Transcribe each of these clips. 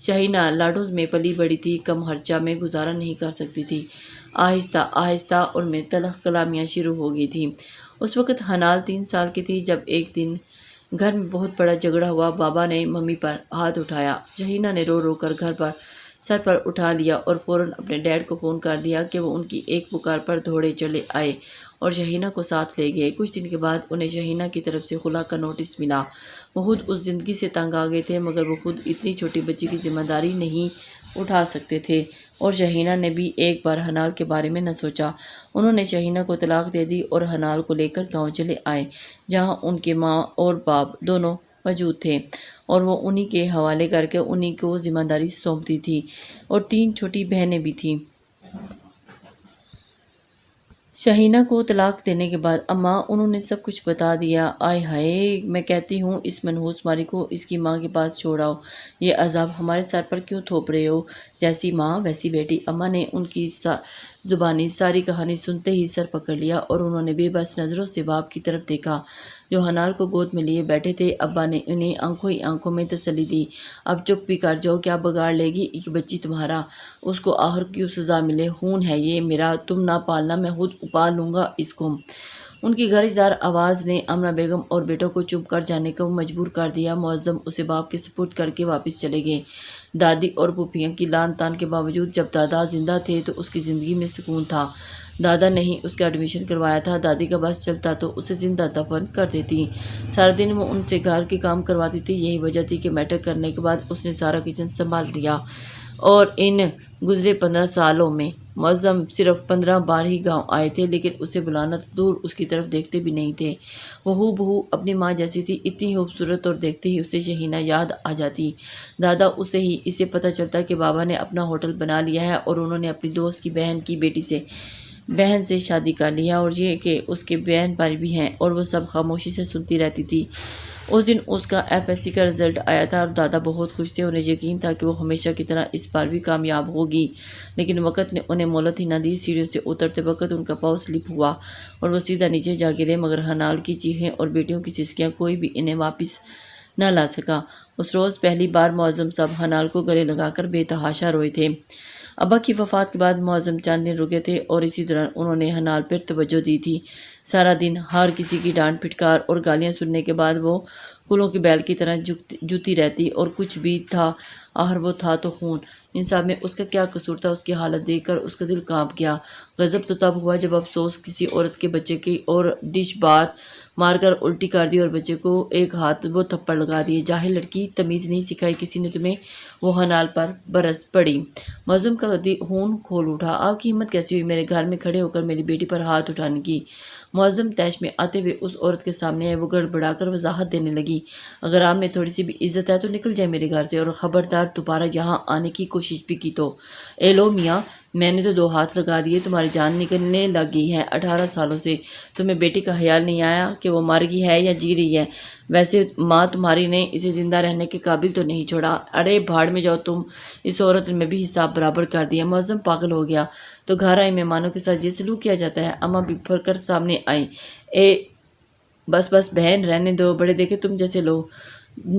شہینہ لاڈوز میں پلی بڑی تھی، کم خرچہ میں گزارا نہیں کر سکتی تھی۔ آہستہ آہستہ ان میں تلخ کلامیاں شروع ہو گئی تھیں۔ اس وقت حنال 3 سال کی تھی جب ایک دن گھر میں بہت بڑا جھگڑا ہوا۔ بابا نے ممی پر ہاتھ اٹھایا۔ شہینہ نے رو رو کر سر پر اٹھا لیا اور فوراً اپنے ڈیڈ کو فون کر دیا کہ وہ ان کی ایک پکار پر دوڑے چلے آئے اور شہینہ کو ساتھ لے گئے۔ کچھ دن کے بعد انہیں شہینہ کی طرف سے خلا کا نوٹس ملا۔ وہ خود اس زندگی سے تنگ آ گئے تھے، مگر وہ خود اتنی چھوٹی بچی کی ذمہ داری نہیں اٹھا سکتے تھے، اور شہینہ نے بھی ایک بار حنال کے بارے میں نہ سوچا۔ انہوں نے شہینہ کو طلاق دے دی اور حنال کو لے کر گاؤں چلے آئے، جہاں ان کے ماں اور باپ دونوں موجود تھے، اور وہ انہی کے حوالے کر کے انہی کو ذمہ داری سونپتی تھی، اور 3 چھوٹی بہنیں بھی تھیں۔ شہینہ کو طلاق دینے کے بعد اماں انہوں نے سب کچھ بتا دیا۔ آئے ہائے، میں کہتی ہوں اس منحوس ماری کو اس کی ماں کے پاس چھوڑ آؤ، یہ عذاب ہمارے سر پر کیوں تھوپ رہے ہو؟ جیسی ماں ویسی بیٹی۔ اماں نے ان کی زبانی ساری کہانی سنتے ہی سر پکڑ لیا، اور انہوں نے بے بس نظروں سے باپ کی طرف دیکھا جو حنال کو گود میں لیے بیٹھے تھے۔ ابا نے انہیں آنکھوں ہی آنکھوں میں تسلی دی۔ اب چپ بھی کر جاؤ، کیا بگاڑ لے گی ایک بچی تمہارا؟ اس کو آخر کیوں سزا ملے؟ خون ہے یہ میرا، تم نہ پالنا، میں خود پال لوں گا اس کو۔ ان کی گرجدار آواز نے آمنہ بیگم اور بیٹوں کو چپ کر جانے کو مجبور کر دیا۔ معظم اسے باپ کے سپرد کر کے واپس چلے گئے۔ دادی اور پھوپھیاں کی لان تان کے باوجود جب دادا زندہ تھے تو اس کی زندگی میں سکون تھا۔ دادا نے ہی اس کا ایڈمیشن کروایا تھا، دادی کا بس چلتا تو اسے زندہ دفن کر دیتی۔ سارا دن وہ ان سے گھر کے کام کرواتی تھی۔ یہی وجہ تھی کہ میٹرک کرنے کے بعد اس نے سارا کچن سنبھال لیا، اور ان گزرے 15 سالوں میں معظم صرف 15 بار ہی گاؤں آئے تھے، لیکن اسے بلانا تو دور اس کی طرف دیکھتے بھی نہیں تھے۔ وہ ہو بہو اپنی ماں جیسی تھی، اتنی خوبصورت، اور دیکھتے ہی اسے شہینہ یاد آ جاتی۔ دادا اسے پتہ چلتا کہ بابا نے اپنا ہوٹل بنا لیا ہے اور انہوں نے اپنی دوست کی بہن کی بہن سے شادی کر لی ہے، اور یہ کہ اس کے بہن بھائی بھی ہیں، اور وہ سب خاموشی سے سنتی رہتی تھی۔ اس دن اس کا FSC کا رزلٹ آیا تھا اور دادا بہت خوش تھے۔ انہیں یقین تھا کہ وہ ہمیشہ کی طرح اس بار بھی کامیاب ہوگی، لیکن وقت نے انہیں مہلت ہی نہ دی۔ سیڑھیوں سے اترتے وقت ان کا پاؤں سلپ ہوا اور وہ سیدھا نیچے جا گرے، مگر حنال کی چیخیں اور بیٹیوں کی سسکیاں کوئی بھی انہیں واپس نہ لا سکا۔ اس روز پہلی بار معظم صاحب حنال کو گلے لگا کر بے تحاشا روئے تھے۔ ابا کی وفات کے بعد معظم چند دن رکے تھے، اور اسی دوران انہوں نے حنال پر توجہ دی تھی۔ سارا دن ہر کسی کی ڈانٹ پھٹکار اور گالیاں سننے کے بعد وہ کلوں کی بیل کی طرح جوتی رہتی، اور کچھ بھی تھا آخر وہ تھا تو خون۔ انصاف میں اس کا کیا قصور تھا؟ اس کی حالت دیکھ کر اس کا دل کانپ گیا۔ غضب تو تب ہوا جب افسوس کسی عورت کے بچے کی اور ڈش بات مار کر الٹی کر دی اور بچے کو ایک ہاتھ وہ تھپڑ لگا دیے۔ جاہل لڑکی، تمیز نہیں سکھائی کسی نے تمہیں؟ وہ حنال پر برس پڑی۔ معظم کا خون کھول اٹھا۔ آپ کی ہمت کیسی ہوئی میرے گھر میں کھڑے ہو کر میری بیٹی پر ہاتھ اٹھانے کی؟ معظم طیش میں آتے ہوئے اس عورت کے سامنے آئے۔ وہ گڑبڑا کر وضاحت دینے لگی، اگر آپ میں تھوڑی سی بھی عزت ہے تو نکل جائے میرے گھر سے، اور خبردار دوبارہ یہاں آنے کی کوشش بھی کی تو۔ اے لو میاں، میں نے تو 2 ہاتھ لگا دیے، تمہاری جان نکلنے لگ گئی ہے۔ 18 سالوں سے تمہیں بیٹی کا خیال نہیں آیا کہ وہ مر گئی ہے یا جی رہی ہے؟ ویسے ماں تمہاری نے اسے زندہ رہنے کے قابل تو نہیں چھوڑا۔ ارے بھاڑ میں جاؤ تم، اس عورت نے بھی حساب برابر کر دیا۔ معظم پاگل ہو گیا، تو گھر آئے مہمانوں کے ساتھ یہ سلوک کیا جاتا ہے؟ اماں بھی پھر کر سامنے آئیں۔ بس بہن رہنے دو، بڑے دیکھے تم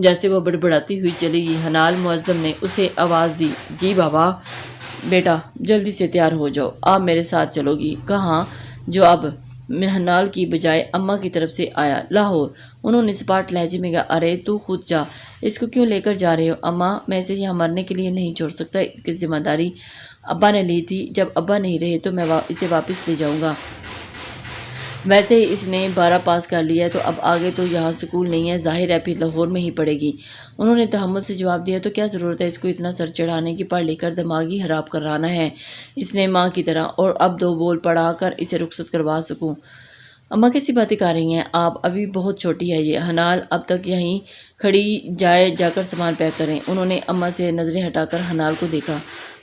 جیسے وہ بڑبڑاتی ہوئی چلی گئی۔ حنال، معظم نے اسے آواز دی۔ جی بابا۔ بیٹا جلدی سے تیار ہو جاؤ، آپ میرے ساتھ چلو گی؟ کہاں؟ جو اب حنال کی بجائے اماں کی طرف سے آیا۔ لاہور۔ انہوں نے سپاٹ لہجے میں کہا۔ ارے تو خود جا، اس کو کیوں لے کر جا رہے ہو؟ اماں، میں اسے یہاں مرنے کے لیے نہیں چھوڑ سکتا، اس کی ذمہ داری ابا نے لی تھی، جب ابا نہیں رہے تو میں اسے واپس لے جاؤں گا۔ ویسے ہی اس نے 12 پاس کر لیا ہے، تو اب آگے تو یہاں سکول نہیں ہے، ظاہر ہے پھر لاہور میں ہی پڑے گی۔ انہوں نے تحمل سے جواب دیا۔ تو کیا ضرورت ہے اس کو اتنا سر چڑھانے کی؟ پڑھ لکھ کر دماغ ہی خراب کرانا ہے اس نے ماں کی طرح، اور اب 2 بول پڑھا کر اسے رخصت کروا سکوں۔ اماں کیسی باتیں کر رہی ہیں آپ؟ ابھی بہت چھوٹی ہے یہ۔ حنال، اب تک یہیں کھڑی جا کر سامان پیک کریں۔ انہوں نے اماں سے نظریں ہٹا کر حنال کو دیکھا۔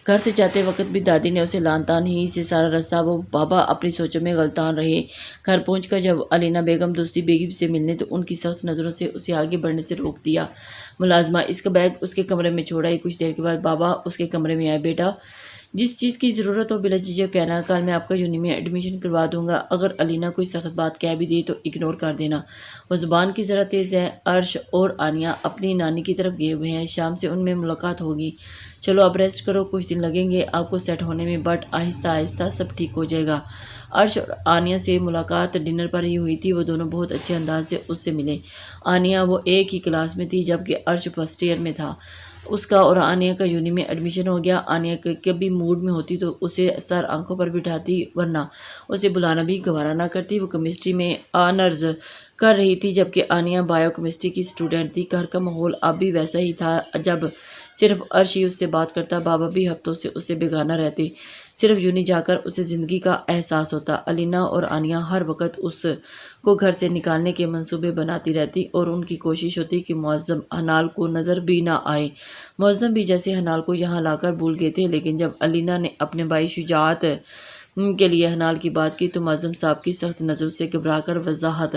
گھر سے جاتے وقت بھی دادی نے اسے لان تان ہی سے سارا راستہ وہ بابا اپنی سوچوں میں غلطان رہے۔ گھر پہنچ کر جب علینا بیگم دوسری بیگم سے ملنے تو ان کی سخت نظروں سے اسے آگے بڑھنے سے روک دیا۔ ملازمہ اس کا بیگ اس کے کمرے میں چھوڑا ہی کچھ دیر کے بعد بابا اس کے کمرے میں آئے۔ بیٹا جس چیز کی ضرورت ہو بلا جھجھک کہنا، کل میں آپ کا یونی میں ایڈمیشن کروا دوں گا۔ اگر علینا کوئی سخت بات کہہ بھی دی تو اگنور کر دینا، وہ زبان کی ذرا تیز ہے۔ عرش اور آنیہ اپنی نانی کی طرف گئے ہوئے ہیں، شام سے ان میں ملاقات ہوگی۔ چلو اب ریسٹ کرو، کچھ دن لگیں گے آپ کو سیٹ ہونے میں، بٹ آہستہ آہستہ سب ٹھیک ہو جائے گا۔ عرش اور آنیہ سے ملاقات ڈنر پر ہی ہوئی تھی، وہ دونوں بہت اچھے انداز سے اس سے ملے۔ آنیہ وہ ایک ہی کلاس میں تھی جبکہ عرش فرسٹ ایئر میں تھا۔ اس کا اور آنیہ کا یونی میں ایڈمیشن ہو گیا۔ آنیہ کبھی موڈ میں ہوتی تو اسے سر آنکھوں پر بٹھاتی، ورنہ اسے بلانا بھی گوارا نہ کرتی۔ وہ کیمسٹری میں آنرز کر رہی تھی جبکہ آنیہ بایو کیمسٹری کی اسٹوڈنٹ تھی۔ گھر کا ماحول اب بھی ویسا ہی تھا جب صرف عرش ہی اس سے بات کرتا۔ بابا بھی ہفتوں سے اس سے بیگانہ رہتے، صرف یونی جا کر اسے زندگی کا احساس ہوتا۔ علینا اور آنیہ ہر وقت اس کو گھر سے نکالنے کے منصوبے بناتی رہتی اور ان کی کوشش ہوتی کہ معظم حنال کو نظر بھی نہ آئے۔ معظم بھی جیسے حنال کو یہاں لا کر بھول گئے تھے، لیکن جب علینا نے اپنے بھائی شجاعت کے لیے حنال کی بات کی تو معظم صاحب کی سخت نظروں سے گھبرا کر وضاحت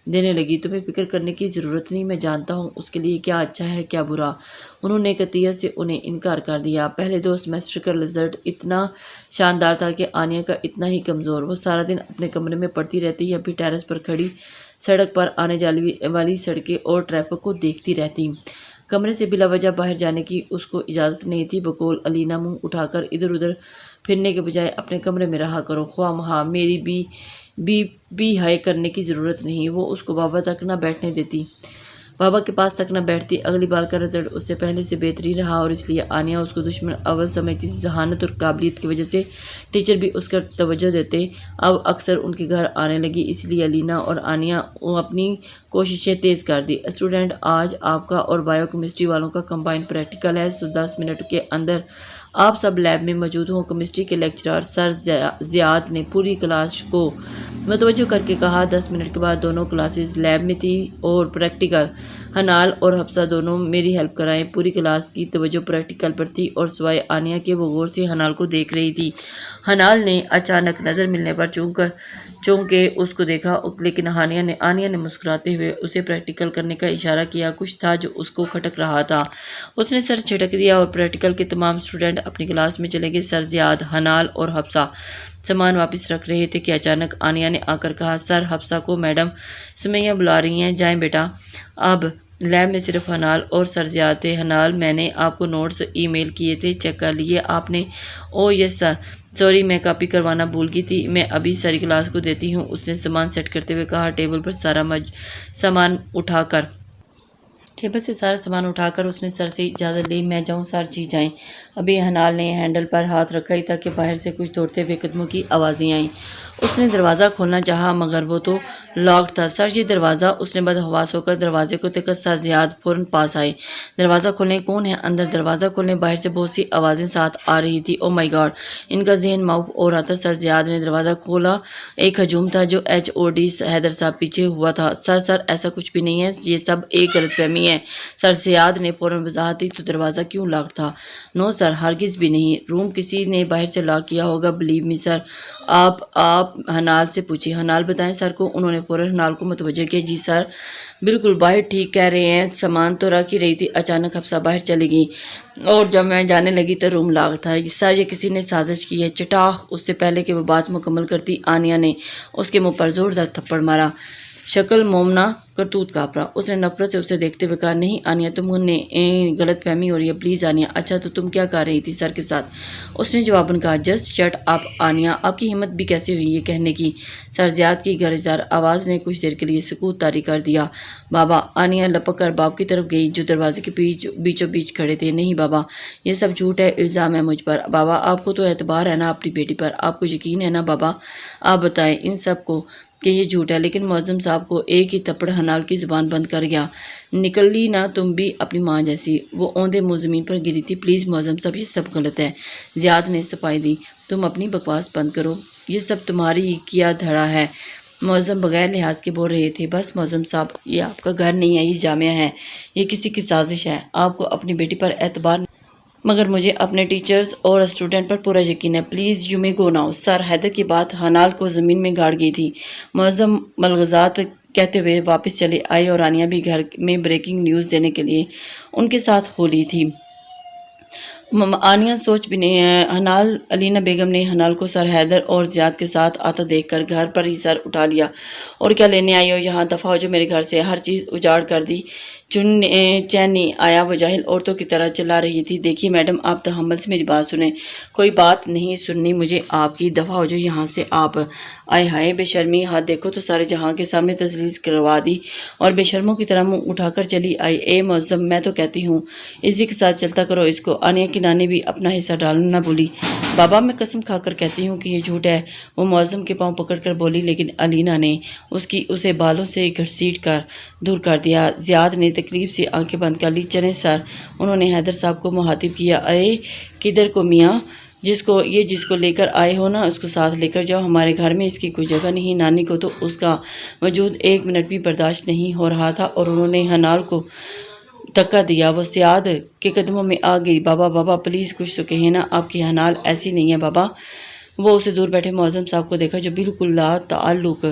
دینے لگی۔ تمہیں فکر کرنے کی ضرورت نہیں، میں جانتا ہوں اس کے لیے کیا اچھا ہے کیا برا۔ انہوں نے قطعیت سے انہیں انکار کر دیا۔ پہلے 2 سیمسٹر کا رزلٹ اتنا شاندار تھا کہ آنیہ کا اتنا ہی کمزور۔ وہ سارا دن اپنے کمرے میں پڑھتی رہتی یا پھر ٹیرس پر کھڑی سڑک پر آنے جانے والی سڑکیں اور ٹریفک کو دیکھتی رہتی۔ کمرے سے بلا وجہ باہر جانے کی اس کو اجازت نہیں تھی۔ بقول علینا منہ اٹھا کر ادھر ادھر پھرنے کے بجائے اپنے کمرے میں رہا کرو، خواہ مخواہ میری بھی ہائے کرنے کی ضرورت نہیں۔ وہ اس کو بابا تک نہ بیٹھنے دیتی، بابا کے پاس تک نہ بیٹھتی۔ اگلی بار کا رزلٹ اس سے پہلے سے بہترین رہا اور اس لیے آنیہ اس کو دشمن اول سمجھتی تھی۔ ذہانت اور قابلیت کی وجہ سے ٹیچر بھی اس کا توجہ دیتے۔ اب اکثر ان کے گھر آنے لگی، اس لیے علینا اور آنیہ اپنی کوششیں تیز کر دی۔ اسٹوڈنٹ، آج آپ کا اور بایو کیمسٹری والوں کا کمبائنڈ پریکٹیکل ہے، 10 منٹ کے اندر آپ سب لیب میں موجود ہوں۔ کیمسٹری کے لیکچرر سر زیاد نے پوری کلاس کو متوجہ کر کے کہا۔ 10 منٹ کے بعد دونوں کلاسز لیب میں تھی اور پریکٹیکل۔ حنال اور حفصہ دونوں میری ہیلپ کرائیں۔ پوری کلاس کی توجہ پریکٹیکل پر تھی اور سوائے آنیہ کے وہ غور سے حنال کو دیکھ رہی تھی۔ حنال نے اچانک نظر ملنے پر چونک کے اس کو دیکھا، لیکن آنیہ نے مسکراتے ہوئے اسے پریکٹیکل کرنے کا اشارہ کیا۔ کچھ تھا جو اس کو کھٹک رہا تھا۔ اس نے سر جھٹک دیا اور پریکٹیکل کے تمام اسٹوڈنٹ اپنی کلاس میں چلے گئے۔ سر زیاد، حنال اور حفصہ سامان واپس رکھ رہے تھے کہ اچانک آنیہ نے آ کر کہا، سر حفصہ کو میڈم سمیہ بلا رہی ہیں، جائیں بیٹا۔ اب لیب میں صرف حنال اور سر زیاد تھے۔ حنال، میں نے آپ کو نوٹس ای میل کیے تھے، چیک کر لیے آپ نے؟ او یس سر، سوری میں کاپی کروانا بھول گئی تھی، میں ابھی ساری کلاس کو دیتی ہوں، اس نے سامان سیٹ کرتے ہوئے کہا۔ ٹیبل سے سارا سامان اٹھا کر اس نے سر سے اجازت لی۔ میں جاؤں سر؟ جی جائیں۔ ابھی حنال نے ہینڈل پر ہاتھ رکھا ہی تھا کہ باہر سے کچھ دوڑتے ہوئے قدموں کی آوازیں آئیں۔ اس نے دروازہ کھولنا چاہا مگر وہ تو لاکڈ تھا۔ سر یہ دروازہ، اس نے بدحواس ہو کر دروازے کو دیکھا۔ سر زیاد فوراً پاس آئے۔ دروازہ کھولیں، کون ہے اندر؟ دروازہ کھولیں، باہر سے بہت سی آوازیں ساتھ آ رہی تھی۔ او مائی گاڈ، ان کا ذہن معاف ہو رہا تھا۔ سر زیاد نے دروازہ کھولا۔ ایک ہجوم تھا جو HOD حیدر صاحب پیچھے ہوا تھا۔ سر ایسا کچھ بھی نہیں ہے، یہ سب ایک غلط فہمی ہے۔ سر زیاد نے فوراً وضاحت دی۔ تو دروازہ کیوں لاک تھا؟ نو سر، ہرگز بھی نہیں، روم کسی نے باہر سے لاک کیا ہوگا، بلیو می سر۔ آپ حنال سے پوچھیں۔ حنال بتائیں سر کو۔ انہوں نے فوراً حنال کو متوجہ کیا۔ جی سر، بالکل باہر ٹھیک کہہ رہے ہیں، سامان تو رکھ ہی رہی تھی، اچانک حفصہ باہر چلی گئی اور جب میں جانے لگی تو روم لاک تھا۔ سر یہ کسی نے سازش کی ہے۔ چٹاخ! اس سے پہلے کہ وہ بات مکمل کرتی آنیہ نے اس کے منہ پر زوردار تھپڑ مارا۔ شکل مومنہ کرتوت کاپرا۔ اس نے نفرت سے اسے دیکھتے ہوئے کہا، نہیں آنیہ، تم نے غلط فہمی ہو رہی ہے، پلیز آنیہ۔ اچھا تو تم کیا کر رہی تھی سر کے ساتھ؟ اس نے جواباً کہا، جسٹ شٹ اپ آنیہ، آپ کی ہمت بھی کیسے ہوئی یہ کہنے کی؟ سر زیاد کی گرجدار آواز نے کچھ دیر کے لیے سکوت طاری کر دیا۔ بابا! آنیہ لپک کر باپ کی طرف گئی جو دروازے کے بیچوں بیچ کھڑے تھے۔ نہیں بابا، یہ سب جھوٹ ہے، الزام ہے مجھ پر۔ بابا آپ کو تو اعتبار ہے نا اپنی بیٹی پر، آپ کو یقین ہے نا بابا؟ آپ بتائیں ان سب کو کہ یہ جھوٹ ہے۔ لیکن معظم صاحب کو ایک ہی تھپڑ حنال کی زبان بند کر گیا۔ نکلی نا تم بھی اپنی ماں جیسی۔ وہ اوندے منہ زمین پر گری تھی۔ پلیز معظم صاحب، یہ سب غلط ہے۔ زیاد نے صفائی دی، تم اپنی بکواس بند کرو، یہ سب تمہاری ہی کیا دھڑا ہے۔ معظم بغیر لحاظ کے بول رہے تھے، بس معظم صاحب، یہ آپ کا گھر نہیں ہے، یہ جامعہ ہے، یہ کسی کی سازش ہے۔ آپ کو اپنی بیٹی پر اعتبار نہیں، مگر مجھے اپنے ٹیچرز اور اسٹوڈنٹ پر پورا یقین ہے۔ Please you may go now. Sir Haider کی بات حنال کو زمین میں گاڑ گئی تھی۔ معظم ملغزات کہتے ہوئے واپس چلے آئے اور آنیہ بھی گھر میں بریکنگ نیوز دینے کے لیے ان کے ساتھ ہو لی تھی۔ آنیا سوچ بھی نہیں ہے۔ حنال علینا بیگم نے حنال کو سر حیدر اور زیاد کے ساتھ آتا دیکھ کر گھر پر ہی سر اٹھا لیا۔ اور کیا لینے آئی ہو یہاں؟ دفعہ ہو جو میرے گھر سے، ہر چیز اجاڑ کر دی۔ چین نہیں آیا، وہ جاہل عورتوں کی طرح چلا رہی تھی۔ دیکھیے میڈم، آپ تحمل سے میری بات سنیں۔ کوئی بات نہیں سننی مجھے آپ کی، دفعہ ہو جو یہاں سے آپ۔ آئے ہائے بے شرمی، ہاتھ دیکھو تو سارے جہاں کے سامنے تجلیل کروا دی اور بے شرموں کی طرح منہ اٹھا کر چلی آئی۔ اے معظم، میں تو کہتی ہوں اسی کے ساتھ چلتا کرو اس کو۔ آنیا کی نانی بھی اپنا حصہ ڈالنا نہ بھولی۔ بابا، میں قسم کھا کر کہتی ہوں کہ یہ جھوٹ ہے، وہ معظم کے پاؤں پکڑ کر بولی، لیکن علینا نے اسے بالوں سے گھسیٹ کر دور کر دیا۔ زیاد نے تکلیف سے آنکھیں بند کر لی۔ چلیں سر، انہوں نے حیدر صاحب کو مخاطب کیا۔ ارے کدھر کو میاں؟ جس کو لے کر آئے ہو نا، اس کو ساتھ لے کر جاؤ، ہمارے گھر میں اس کی کوئی جگہ نہیں۔ نانی کو تو اس کا وجود ایک منٹ بھی برداشت نہیں ہو رہا تھا اور انہوں نے حنال کو دھکا دیا۔ وہ زیاد کے قدموں میں آ گئی۔ بابا پلیز کچھ تو کہیں نا، آپ کی حنال ایسی نہیں ہے بابا۔ وہ اسے دور بیٹھے معظم صاحب کو دیکھا جو بالکل لا تعلق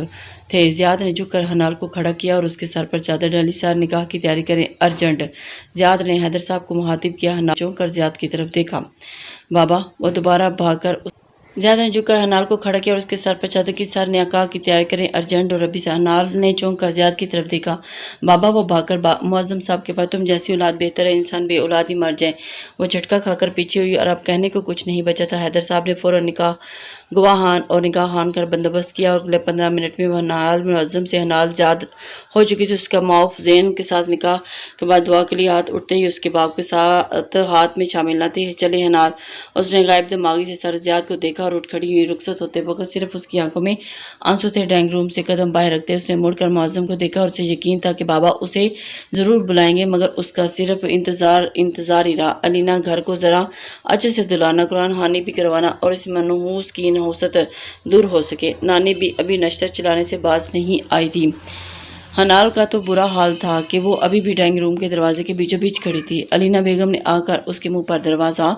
تھے۔ زیاد نے جھک کر حنال کو کھڑا کیا اور اس کے سر پر چادر ڈالی۔ سر نکاح کی تیاری کریں، ارجنٹ۔ زیاد نے حیدر صاحب کو مخاطب کیا۔ حنال چونک کر زیاد کی طرف دیکھا۔ بابا، وہ دوبارہ بھاگ کر زیاد نے جھک کر حنال کو کھڑا کیا اور اس کے سر پر چادر کی۔ سر نے نکاح کی تیاری کریں، ارجنٹ اور ابھی سے۔ حنال نے چونک کر زیاد کی طرف دیکھا۔ بابا، وہ بھاگ کر معظم صاحب کے پاس، تم جیسی اولاد بہتر ہے، انسان بے اولاد ہی مر جائے۔ وہ جھٹکا کھا کر پیچھے ہوئی اور اب کہنے کو کچھ نہیں بچا تھا۔ حیدر صاحب نے فوراً گواہان اور نگاہ خان کا بندوبست کیا اور اگلے 15 منٹ میں وہ حنال معظم سے حنال زاد ہو چکی تھی۔ اس کا معاف زین کے ساتھ نکاح کے بعد دعا کے لیے ہاتھ اٹھتے ہی اس کے باپ کے ساتھ ہاتھ میں شامل نہ تھے۔ چلے حنال، اس نے غائب دماغی سے سر زیاد کو دیکھا اور اٹھ کھڑی ہوئی۔ رخصت ہوتے وقت صرف اس کی آنکھوں میں آنسو تھے۔ ڈرائنگ روم سے قدم باہر رکھتے اس نے مڑ کر معظم کو دیکھا اور اسے یقین تھا کہ بابا اسے ضرور بلائیں گے، مگر اس کا صرف انتظار ہی رہا۔ علینا گھر کو ذرا اچھے سے دھلانا، قرآن خوانی بھی کروانا اور اس منحوس کی نحوست دور ہو سکے۔ نانی بھی ابھی نشتر چلانے سے باز نہیں آئی تھی۔ حنال کا تو برا حال تھا کہ وہ ابھی بھی ڈرائنگ روم کے دروازے کے بیچوں بیچ کھڑی تھی۔ علینا بیگم نے آ کر اس کے منہ پر دروازہ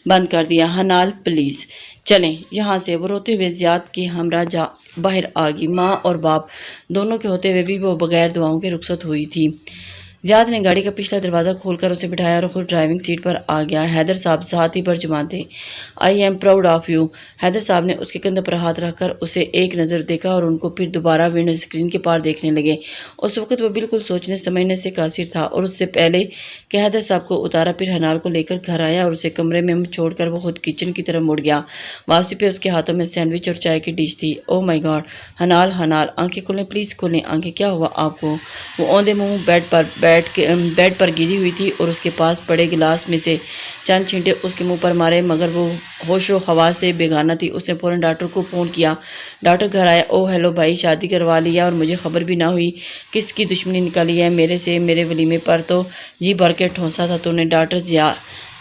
بند کر دیا۔ حنال پلیز چلیں یہاں سے۔ وہ روتے ہوئے زیاد کے ہمراہ باہر آ گئی۔ ماں اور باپ دونوں کے ہوتے ہوئے بھی وہ بغیر دعاؤں کے رخصت ہوئی تھی۔ زیاد نے گاڑی کا پچھلا دروازہ کھول کر اسے بٹھایا اور خود ڈرائیونگ سیٹ پر آ گیا۔ حیدر صاحب ساتھ ہی پر جمان تھے۔ I am proud of you. Haidar صاحب نے اس کے کندھے پر ہاتھ رکھ کر اسے ایک نظر دیکھا اور ان کو پھر دوبارہ ونڈو اسکرین کے پار دیکھنے لگے۔ اس وقت وہ بالکل سوچنے سمجھنے سے قاصر تھا اور اس سے پہلے کہ حیدر صاحب کو اتارا پھر حنال کو لے کر گھر آیا اور اسے کمرے میں چھوڑ کر وہ خود کچن کی طرف مڑ گیا۔ واپسی پہ اس کے ہاتھوں میں سینڈوچ اور چائے کی ڈش تھی۔ او مائی گاڈ، حنال آنکھیں کھولیں، پلیز کھولیں آنکھیں، کیا ہوا آپ کو؟ وہ اوندے منہ بیڈ پر گری ہوئی تھی اور اس کے پاس پڑے گلاس میں سے چند چھینٹے اس کے منہ پر مارے، مگر وہ ہوش و حواس سے بیگانہ تھی۔ اس نے فوراً ڈاکٹر کو فون کیا۔ ڈاکٹر گھر آیا۔ او ہیلو بھائی، شادی کروا لیا اور مجھے خبر بھی نہ ہوئی؟ کس کی دشمنی نکالی ہے میرے سے؟ میرے ولیمے پر تو جی بھر کے ٹھونسا تھا تو نے۔ ڈاکٹر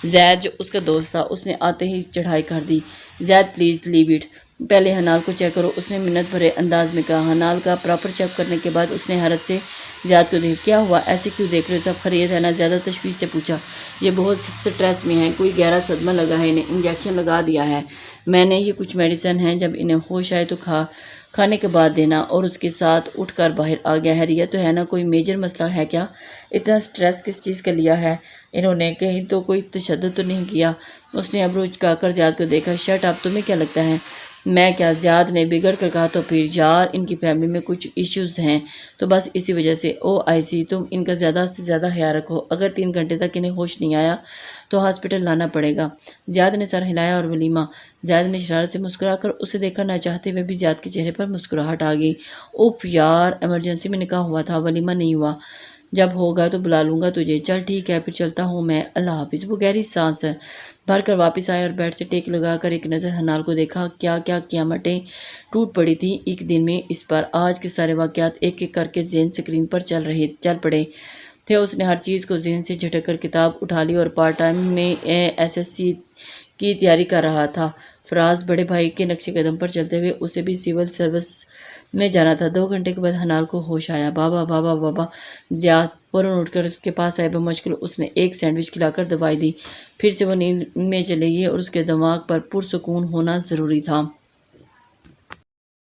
زید جو اس کا دوست تھا، اس نے آتے ہی چڑھائی کر دی۔ زید پلیز لیو اٹ، پہلے حنال کو چیک کرو، اس نے منت بھرے انداز میں کہا۔ حنال کا پراپر چیک کرنے کے بعد اس نے حیرت سے زیاد کو دیکھا۔ کیا ہوا؟ ایسے کیوں دیکھ رہے ہو؟ سب خیریت ہے نا؟ زیادہ تشویش سے پوچھا۔ یہ بہت سٹریس میں ہے، کوئی گہرا صدمہ لگا ہے، انہیں انجیکشن لگا دیا ہے میں نے، یہ کچھ میڈیسن ہیں، جب انہیں ہوش آئے تو کھانے کے بعد دینا۔ اور اس کے ساتھ اٹھ کر باہر آ گیا۔ خیریت تو ہے نا؟ کوئی میجر مسئلہ ہے کیا؟ اتنا سٹریس کس چیز کا لیا ہے انہوں نے؟ کہیں تو کوئی تشدد تو نہیں کیا؟ اس نے ابرو چکا کر زیاد کو دیکھا۔ شٹ اپ، تمہیں کیا لگتا ہے میں کیا؟ زیاد نے بگڑ کر کہا۔ تو پھر یار ان کی فیملی میں کچھ ایشوز ہیں تو بس اسی وجہ سے۔ او آئی سی، تم ان کا زیادہ سے زیادہ خیال رکھو، اگر 3 گھنٹے تک انہیں ہوش نہیں آیا تو ہاسپٹل لانا پڑے گا۔ زیاد نے سر ہلایا۔ اور ولیمہ؟ زیاد نے شرارت سے مسکرا کر اسے دیکھا، نہ چاہتے ہوئے بھی زیاد کے چہرے پر مسکراہٹ آ گئی۔ اوف یار، ایمرجنسی میں نکاح ہوا تھا، ولیمہ نہیں ہوا، جب ہوگا تو بلا لوں گا تجھے۔ چل ٹھیک ہے، پھر چلتا ہوں میں، اللہ حافظ۔ وہ گہری سانس بھر کر واپس آئے اور بیڈ سے ٹیک لگا کر ایک نظر حنال کو دیکھا۔ کیا قیامتیں ٹوٹ پڑی تھیں ایک دن میں اس پر۔ آج کے سارے واقعات ایک ایک کر کے ذہن اسکرین پر چل پڑے تھے۔ اس نے ہر چیز کو ذہن سے جھٹک کر کتاب اٹھا لی اور پارٹ ٹائم میں SSC کی تیاری کر رہا تھا۔ فراز بڑے بھائی کے نقش قدم پر چلتے ہوئے اسے بھی سول سروس میں جانا تھا۔ 2 گھنٹے کے بعد حنال کو ہوش آیا۔ بابا زیاد فوراً اٹھ کر اس کے پاس آئے۔ بمشکل اس نے ایک سینڈوچ کھلا کر دوائی دی۔ پھر سے وہ نیند میں چلے گئی اور اس کے دماغ پر پرسکون ہونا ضروری تھا۔